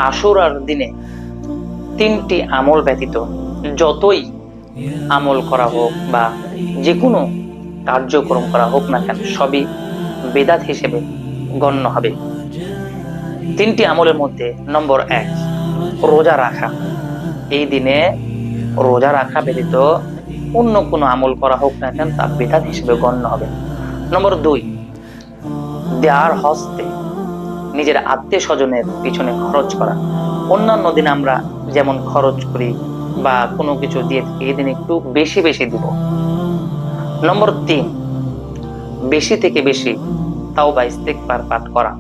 আশুরার দিনে তিনটি আমল ব্যতীত যতই আমল করা হোক বা যে কোনো কার্যক্রম করা হোক না কেন, সবই বেদাত হিসেবে গণ্য হবে। তিনটি আমলের মধ্যে নম্বর 1, রোজা রাখা। এই দিনে রোজা রাখা ব্যতীত অন্য কোনো আমল করা হোক না কেন তা বেদাত হিসেবে গণ্য হবে। নম্বর 2, দেয়ার হস্তে নিজের আত্মীয় স্বজনের পিছনে খরচ করা। অন্যান্য দিন আমরা যেমন খরচ করি বা কোনো কিছু দিয়ে থাকি, এই দিন একটু বেশি বেশি দিব। নম্বর 3, বেশি থেকে বেশি তাওবা ইস্তেগফার পাঠ করা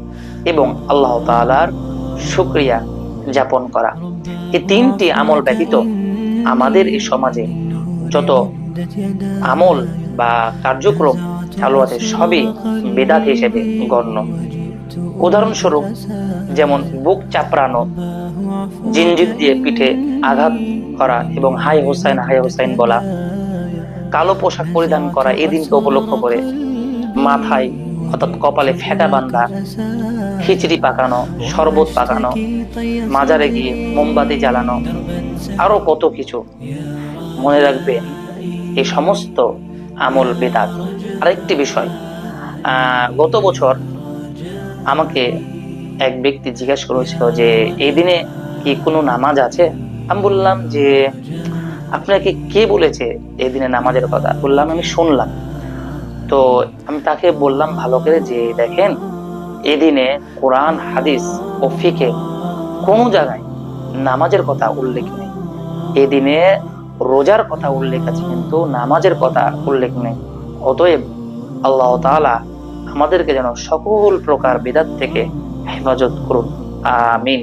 এবং আল্লাহ তাআলার শুকরিয়া যাপন করা। এই তিনটি আমল ব্যতীত আমাদের এই সমাজে যত আমল বা কার্যক্রম চালু আছে সবই বেদাত হিসেবে গণ্য। উদাহরণস্বরূপ যেমন বুক চাপড়ানো, জিঞ্জির দিয়ে পিঠে আঘাত করা এবং হাই হোসাইন হাই হোসাইন বলা, কালো পোশাক পরিধান করা এই দিনকে উপলক্ষ করে, মাথায় অর্থাৎ কপালে ফেটা বাঁধা, খিচড়ি পাকানো, শরবত পাকানো, মাজারে গিয়ে মোমবাতি জ্বালানো, আরো কত কিছু। মনে রাখবে এই সমস্ত আমল বেদাত। আরেকটি বিষয়, গত বছর আমাকে এক ব্যক্তি জিজ্ঞাসা করেছিল যে এই দিনে কি কোনো নামাজ আছে। আমি বললাম যে আপনাকে কে বলেছে এই দিনে নামাজের কথা। বললাম আমি শুনলাম। তো আমি তাকে বললাম ভালো করে যে দেখেন, এই দিনে কোরআন হাদিস ও ফিকে কোন জায়গায় নামাজের কথা উল্লেখ নেই। এই দিনে রোজার কথা উল্লেখ আছে কিন্তু নামাজের কথা উল্লেখ নেই। অতএব আল্লাহ তাআলা আমাদেরকে যেন সকল প্রকার বিদআত থেকে হেফাজত করুন। আমিন।